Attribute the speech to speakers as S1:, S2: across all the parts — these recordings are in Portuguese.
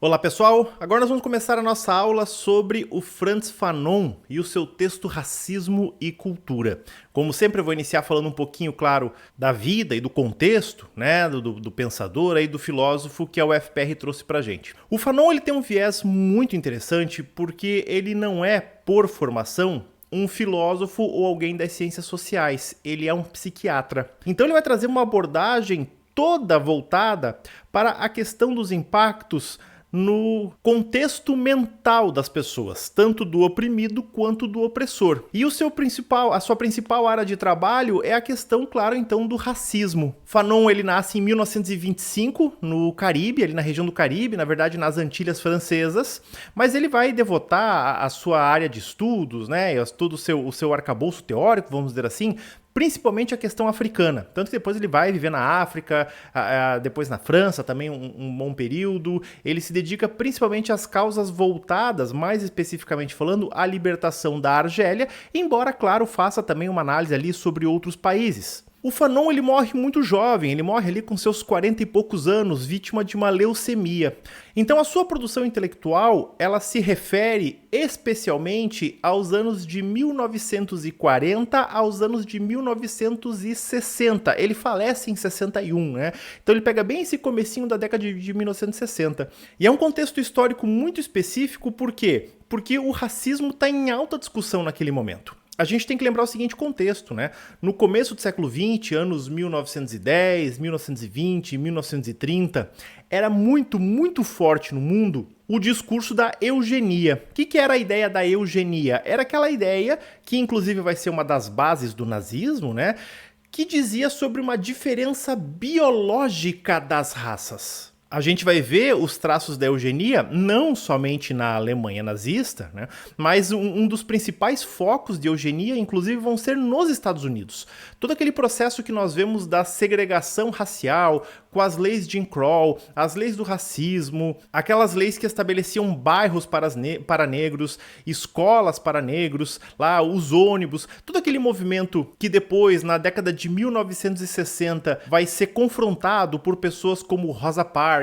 S1: Olá pessoal, agora nós vamos começar a nossa aula sobre o Frantz Fanon e o seu texto Racismo e Cultura. Como sempre eu vou iniciar falando um pouquinho, claro, da vida e do contexto, né, do pensador e do filósofo que a UFPR trouxe pra gente. O Fanon ele tem um viés muito interessante porque ele não é, por formação, um filósofo ou alguém das ciências sociais, ele é um psiquiatra. Então ele vai trazer uma abordagem toda voltada para a questão dos impactos no contexto mental das pessoas, tanto do oprimido quanto do opressor. E a sua principal área de trabalho é a questão, claro, então, do racismo. Fanon, ele nasce em 1925, no Caribe, ali na região do Caribe, na verdade nas Antilhas Francesas, mas ele vai devotar a sua área de estudos, né, todo o seu arcabouço teórico, vamos dizer assim, principalmente a questão africana. Tanto que depois ele vai viver na África, depois na França também um bom período. Ele se dedica principalmente às causas voltadas, mais especificamente falando, à libertação da Argélia, embora, claro, faça também uma análise ali sobre outros países. O Fanon ele morre muito jovem, ele morre ali com seus 40 e poucos anos, vítima de uma leucemia. Então a sua produção intelectual, ela se refere especialmente aos anos de 1940 aos anos de 1960. Ele falece em 61, né? Então ele pega bem esse comecinho da década de 1960. E é um contexto histórico muito específico, por quê? Porque o racismo está em alta discussão naquele momento. A gente tem que lembrar o seguinte contexto, né? No começo do século XX, anos 1910, 1920, 1930, era muito forte no mundo o discurso da eugenia. O que era a ideia da eugenia? Era aquela ideia, que inclusive vai ser uma das bases do nazismo, né? Que dizia sobre uma diferença biológica das raças. A gente vai ver os traços da eugenia não somente na Alemanha nazista, né, mas um dos principais focos de eugenia, inclusive, vão ser nos Estados Unidos. Todo aquele processo que nós vemos da segregação racial, com as leis de Jim Crow, as leis do racismo, aquelas leis que estabeleciam bairros para negros, escolas para negros, lá os ônibus, todo aquele movimento que depois, na década de 1960, vai ser confrontado por pessoas como Rosa Parks,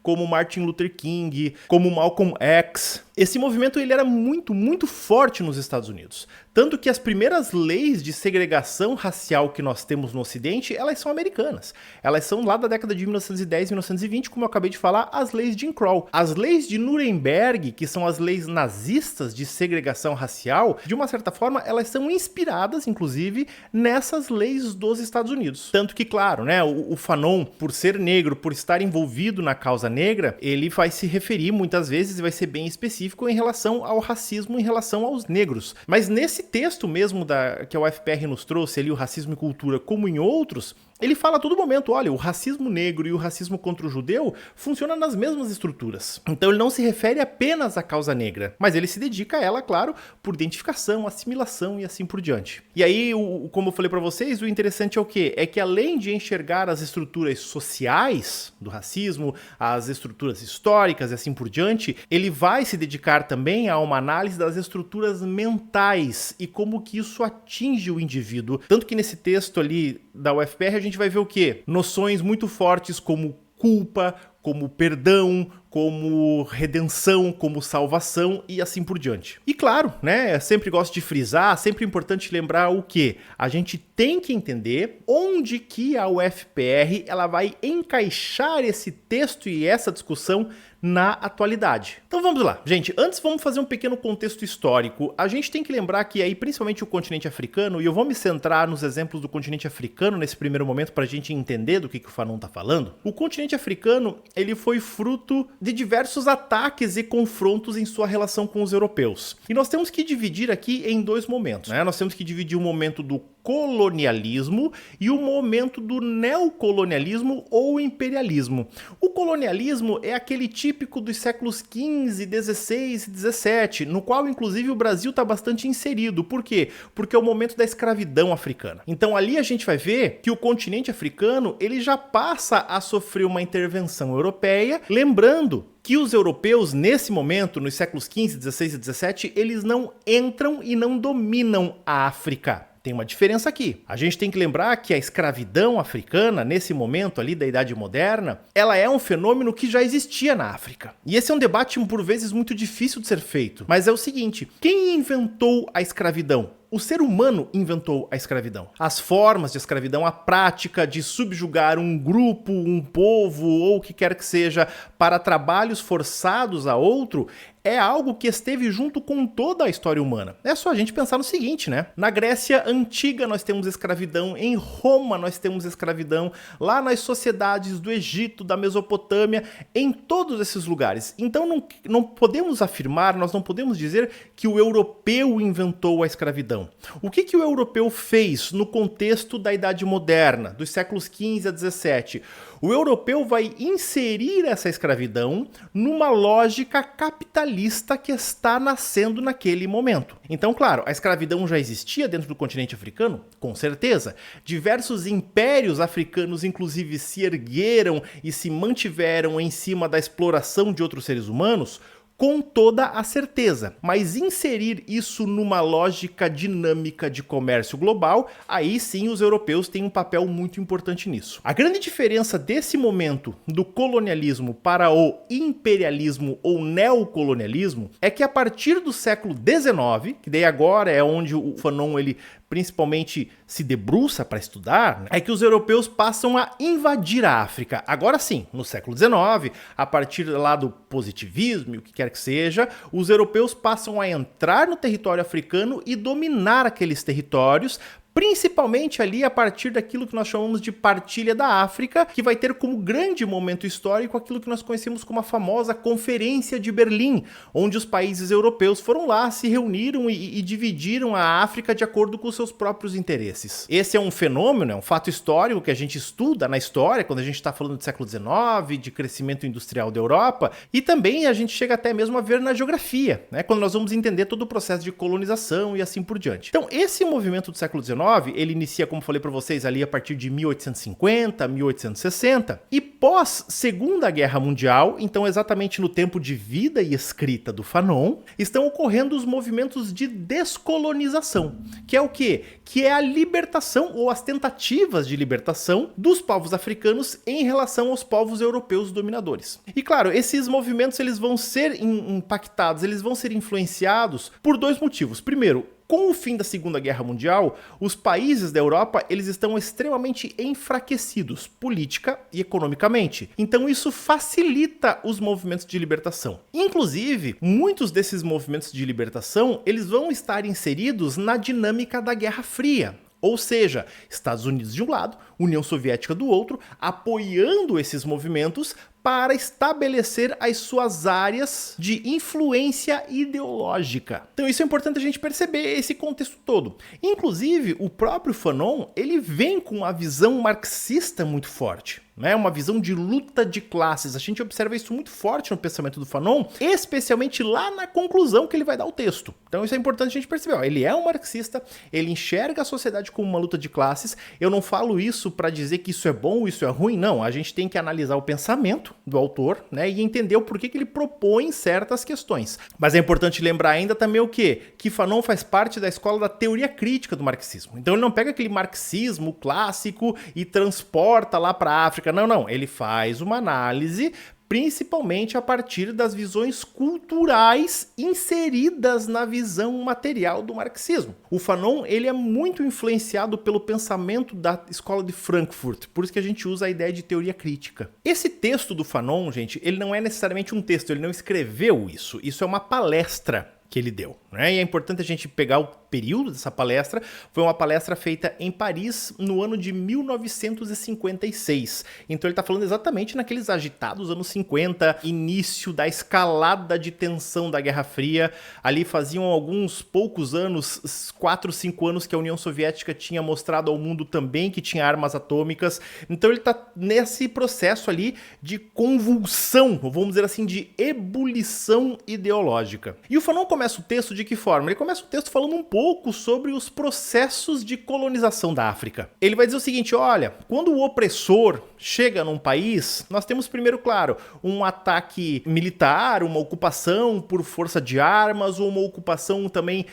S1: como Martin Luther King, como Malcolm X. Esse movimento ele era muito forte nos Estados Unidos. Tanto que as primeiras leis de segregação racial que nós temos no Ocidente, elas são americanas. Elas são lá da década de 1910, 1920, como eu acabei de falar, as leis de Jim Crow. As leis de Nuremberg, que são as leis nazistas de segregação racial, de uma certa forma, elas são inspiradas, inclusive, nessas leis dos Estados Unidos. Tanto que, claro, né, o Fanon, por ser negro, por estar envolvido na causa negra, ele vai se referir muitas vezes e vai ser bem específico em relação ao racismo, em relação aos negros. Mas nesse texto mesmo que a UFPR nos trouxe ali, o Racismo e Cultura, como em outros, ele fala a todo momento, olha, o racismo negro e o racismo contra o judeu funcionam nas mesmas estruturas. Então ele não se refere apenas à causa negra, mas ele se dedica a ela, claro, por identificação, assimilação e assim por diante. E aí, como eu falei para vocês, o interessante é o quê? É que além de enxergar as estruturas sociais do racismo, as estruturas históricas e assim por diante, ele vai se dedicar também a uma análise das estruturas mentais e como que isso atinge o indivíduo. Tanto que nesse texto ali da UFPR a gente vai ver o quê? Noções muito fortes como culpa, como perdão, como redenção, como salvação e assim por diante. E claro, né, eu sempre gosto de frisar, sempre importante lembrar o quê? A gente tem que entender onde que a UFPR ela vai encaixar esse texto e essa discussão na atualidade. Então vamos lá, gente, antes vamos fazer um pequeno contexto histórico. A gente tem que lembrar que aí, principalmente o continente africano, e eu vou me centrar nos exemplos do continente africano nesse primeiro momento para a gente entender do que o Fanon está falando. O continente africano, ele foi fruto de diversos ataques e confrontos em sua relação com os europeus. E nós temos que dividir aqui em dois momentos, né? Nós temos que dividir o momento do colonialismo e o momento do neocolonialismo ou imperialismo. O colonialismo é aquele típico dos séculos XV, XVI e XVII, no qual inclusive o Brasil está bastante inserido. Por quê? Porque é o momento da escravidão africana. Então ali a gente vai ver que o continente africano ele já passa a sofrer uma intervenção europeia, lembrando que os europeus, nesse momento, nos séculos XV, XVI e XVII, eles não entram e não dominam a África. tem uma diferença aqui. A gente tem que lembrar que a escravidão africana, nesse momento ali da Idade Moderna, ela é um fenômeno que já existia na África. E esse é um debate, por vezes, muito difícil de ser feito. Mas é o seguinte, quem inventou a escravidão? O ser humano inventou a escravidão. As formas de escravidão, a prática de subjugar um grupo, um povo ou o que quer que seja para trabalhos forçados a outro, é algo que esteve junto com toda a história humana. É só a gente pensar no seguinte, né? Na Grécia Antiga nós temos escravidão, em Roma nós temos escravidão, lá nas sociedades do Egito, da Mesopotâmia, em todos esses lugares. Então não podemos afirmar, nós não podemos dizer que o europeu inventou a escravidão. O que o europeu fez no contexto da Idade Moderna, dos séculos XV a XVII? O europeu vai inserir essa escravidão numa lógica capitalista que está nascendo naquele momento. Então, claro, a escravidão já existia dentro do continente africano? Com certeza. Diversos impérios africanos, inclusive, se ergueram e se mantiveram em cima da exploração de outros seres humanos? Com toda a certeza, mas inserir isso numa lógica dinâmica de comércio global, aí sim os europeus têm um papel muito importante nisso. A grande diferença desse momento do colonialismo para o imperialismo ou neocolonialismo é que a partir do século XIX, que daí agora é onde o Fanon ele principalmente se debruça para estudar, é que os europeus passam a invadir a África. Agora sim, no século XIX, a partir lá do positivismo e o que quer que seja, os europeus passam a entrar no território africano e dominar aqueles territórios, principalmente ali a partir daquilo que nós chamamos de Partilha da África, que vai ter como grande momento histórico aquilo que nós conhecemos como a famosa Conferência de Berlim, onde os países europeus foram lá, se reuniram e dividiram a África de acordo com os seus próprios interesses. Esse é um fenômeno, é um fato histórico que a gente estuda na história, quando a gente está falando do século XIX, de crescimento industrial da Europa, e também a gente chega até mesmo a ver na geografia, né, quando nós vamos entender todo o processo de colonização e assim por diante. Então, esse movimento do século XIX, ele inicia, como falei para vocês, ali a partir de 1850, 1860, e pós Segunda Guerra Mundial, então exatamente no tempo de vida e escrita do Fanon, estão ocorrendo os movimentos de descolonização, que é o quê? Que é a libertação ou as tentativas de libertação dos povos africanos em relação aos povos europeus dominadores. E claro, esses movimentos eles vão ser impactados, eles vão ser influenciados por dois motivos. Primeiro, com o fim da Segunda Guerra Mundial, os países da Europa eles estão extremamente enfraquecidos, política e economicamente. Então isso facilita os movimentos de libertação. Inclusive, muitos desses movimentos de libertação eles vão estar inseridos na dinâmica da Guerra Fria. Ou seja, Estados Unidos de um lado, União Soviética do outro, apoiando esses movimentos para estabelecer as suas áreas de influência ideológica. Então isso é importante a gente perceber esse contexto todo. Inclusive, o próprio Fanon, ele vem com uma visão marxista muito forte, né? Uma visão de luta de classes. A gente observa isso muito forte no pensamento do Fanon, especialmente lá na conclusão que ele vai dar ao texto. Então isso é importante a gente perceber. Ó, ele é um marxista, ele enxerga a sociedade como uma luta de classes. Eu não falo isso para dizer que isso é bom ou isso é ruim, não. A gente tem que analisar o pensamento do autor, né, e entender o porquê que ele propõe certas questões. Mas é importante lembrar ainda também o quê? Que Fanon faz parte da escola da teoria crítica do marxismo. Então ele não pega aquele marxismo clássico e transporta lá para a África. Não. Ele faz uma análise principalmente a partir das visões culturais inseridas na visão material do marxismo. O Fanon ele é muito influenciado pelo pensamento da escola de Frankfurt, por isso que a gente usa a ideia de teoria crítica. Esse texto do Fanon, gente, ele não é necessariamente um texto, ele não escreveu isso é uma palestra que ele deu, né? E é importante a gente pegar o período dessa palestra. Foi uma palestra feita em Paris no ano de 1956. Então ele está falando exatamente naqueles agitados anos 50, início da escalada de tensão da Guerra Fria. Ali faziam alguns poucos anos, 4, 5 anos que a União Soviética tinha mostrado ao mundo também que tinha armas atômicas. Então ele está nesse processo ali de convulsão, ou vamos dizer assim, de ebulição ideológica. E o Fanon começa o texto de que forma? Ele começa o texto falando um pouco pouco sobre os processos de colonização da África. Ele vai dizer o seguinte, olha, quando o opressor chega num país, nós temos primeiro, claro, um ataque militar, uma ocupação por força de armas, ou uma ocupação também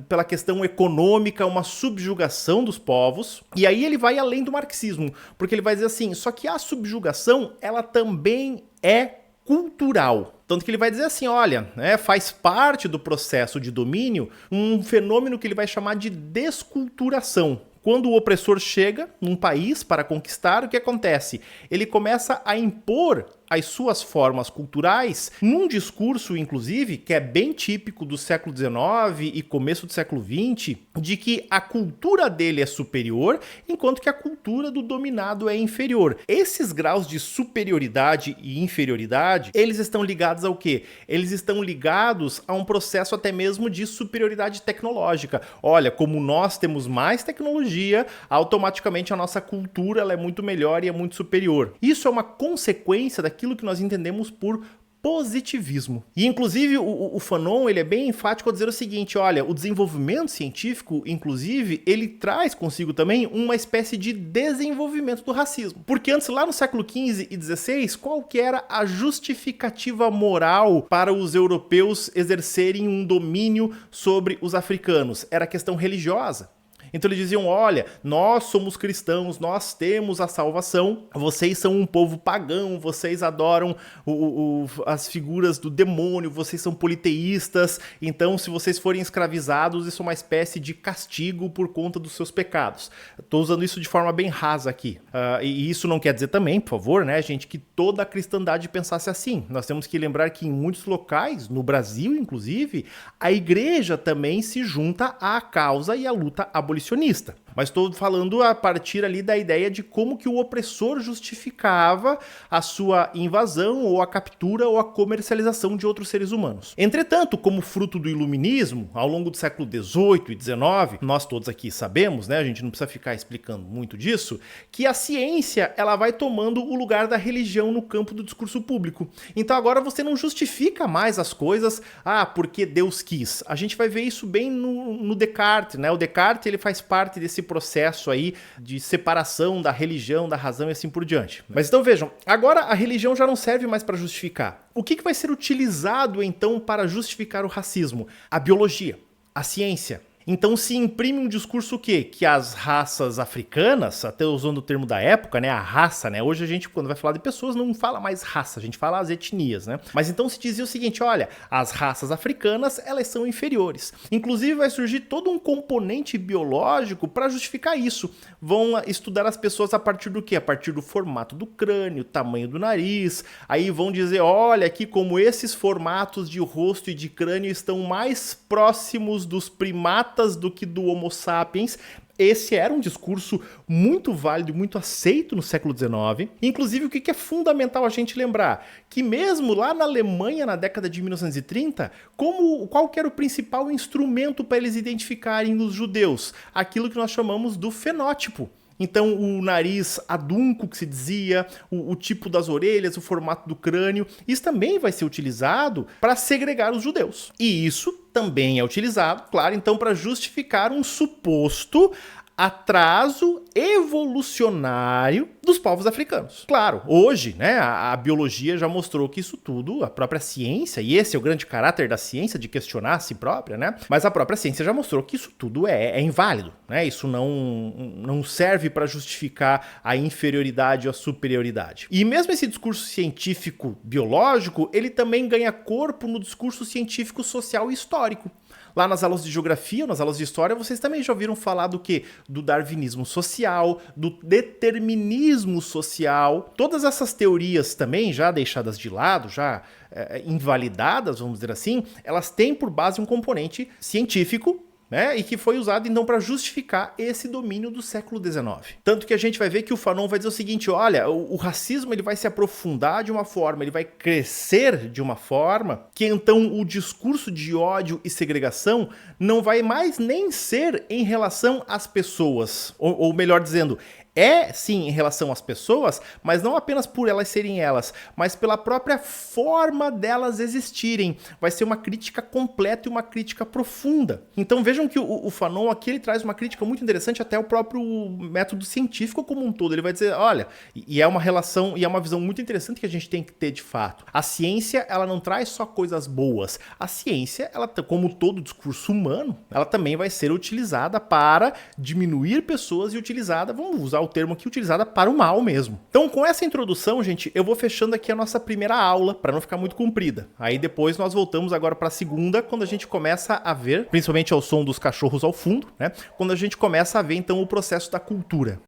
S1: pela questão econômica, uma subjugação dos povos. E aí ele vai além do marxismo, porque ele vai dizer assim, só que a subjugação, ela também é cultural. Tanto que ele vai dizer assim, olha, faz parte do processo de domínio um fenômeno que ele vai chamar de desculturação. Quando o opressor chega num país para conquistar, o que acontece? Ele começa a impor as suas formas culturais num discurso, inclusive, que é bem típico do século XIX e começo do século XX, de que a cultura dele é superior, enquanto que a cultura do dominado é inferior. Esses graus de superioridade e inferioridade, eles estão ligados ao quê? Eles estão ligados a um processo até mesmo de superioridade tecnológica. Olha, como nós temos mais tecnologia, automaticamente a nossa cultura ela é muito melhor e é muito superior. Isso é uma consequência daquilo que nós entendemos por positivismo. E inclusive o Fanon ele é bem enfático ao dizer o seguinte, olha, o desenvolvimento científico, inclusive, ele traz consigo também uma espécie de desenvolvimento do racismo. Porque antes, lá no século XV e XVI, qual que era a justificativa moral para os europeus exercerem um domínio sobre os africanos? Era a questão religiosa. Então eles diziam, olha, nós somos cristãos, nós temos a salvação, vocês são um povo pagão, vocês adoram as figuras do demônio, vocês são politeístas, então se vocês forem escravizados, isso é uma espécie de castigo por conta dos seus pecados. Estou usando isso de forma bem rasa aqui. E isso não quer dizer também, por favor, né, gente, que toda a cristandade pensasse assim. Nós temos que lembrar que em muitos locais, no Brasil inclusive, a igreja também se junta à causa e à luta abolicionista. Mas estou falando a partir ali da ideia de como que o opressor justificava a sua invasão ou a captura ou a comercialização de outros seres humanos. Entretanto, como fruto do iluminismo, ao longo do século XVIII e XIX, nós todos aqui sabemos, né, a gente não precisa ficar explicando muito disso, que a ciência ela vai tomando o lugar da religião no campo do discurso público. Então agora você não justifica mais as coisas, porque Deus quis. A gente vai ver isso bem no Descartes, né? O Descartes ele faz parte desse processo aí de separação da religião, da razão e assim por diante. Mas então vejam, agora a religião já não serve mais para justificar. O que vai ser utilizado então para justificar o racismo? A biologia, a ciência. Então se imprime um discurso o quê? Que as raças africanas, até usando o termo da época, né, a raça, né? Hoje a gente, quando vai falar de pessoas, não fala mais raça, a gente fala as etnias, né? Mas então se dizia o seguinte, olha, as raças africanas, elas são inferiores. Inclusive vai surgir todo um componente biológico para justificar isso. Vão estudar as pessoas a partir do quê? A partir do formato do crânio, tamanho do nariz, aí vão dizer, olha aqui como esses formatos de rosto e de crânio estão mais próximos dos primatas do que do Homo sapiens. Esse era um discurso muito válido e muito aceito no século XIX. Inclusive, o que é fundamental a gente lembrar? Que mesmo lá na Alemanha, na década de 1930, qual que era o principal instrumento para eles identificarem os judeus? Aquilo que nós chamamos do fenótipo. Então o nariz adunco que se dizia, o tipo das orelhas, o formato do crânio, isso também vai ser utilizado para segregar os judeus. E isso também é utilizado, claro, então para justificar um suposto atraso evolucionário dos povos africanos. Claro, hoje, né, a biologia já mostrou que isso tudo, a própria ciência, e esse é o grande caráter da ciência, de questionar a si própria, né, mas a própria ciência já mostrou que isso tudo é inválido, né, isso não serve para justificar a inferioridade ou a superioridade. E mesmo esse discurso científico biológico, ele também ganha corpo no discurso científico social e histórico. Lá nas aulas de geografia, nas aulas de história, vocês também já ouviram falar do quê? Do darwinismo social, do determinismo social. Todas essas teorias também, já deixadas de lado, já invalidadas, vamos dizer assim, elas têm por base um componente científico, né, e que foi usado então para justificar esse domínio do século XIX. Tanto que a gente vai ver que o Fanon vai dizer o seguinte, olha, o racismo ele vai se aprofundar de uma forma, ele vai crescer de uma forma que então o discurso de ódio e segregação não vai mais nem ser em relação às pessoas, ou melhor dizendo, é sim em relação às pessoas, mas não apenas por elas serem elas, mas pela própria forma delas existirem. Vai ser uma crítica completa e uma crítica profunda. Então vejam que o Fanon aqui ele traz uma crítica muito interessante até o próprio método científico como um todo. Ele vai dizer, olha, e é uma relação, e é uma visão muito interessante que a gente tem que ter de fato. A ciência, ela não traz só coisas boas. A ciência, ela, como todo discurso humano, ela também vai ser utilizada para diminuir pessoas e utilizada, vamos usar o termo aqui, utilizada para o mal mesmo. Então, com essa introdução, gente, eu vou fechando aqui a nossa primeira aula, para não ficar muito comprida. Aí depois nós voltamos agora para a segunda, quando a gente começa a ver, principalmente ao som dos cachorros ao fundo, né? Quando a gente começa a ver, então, o processo da cultura.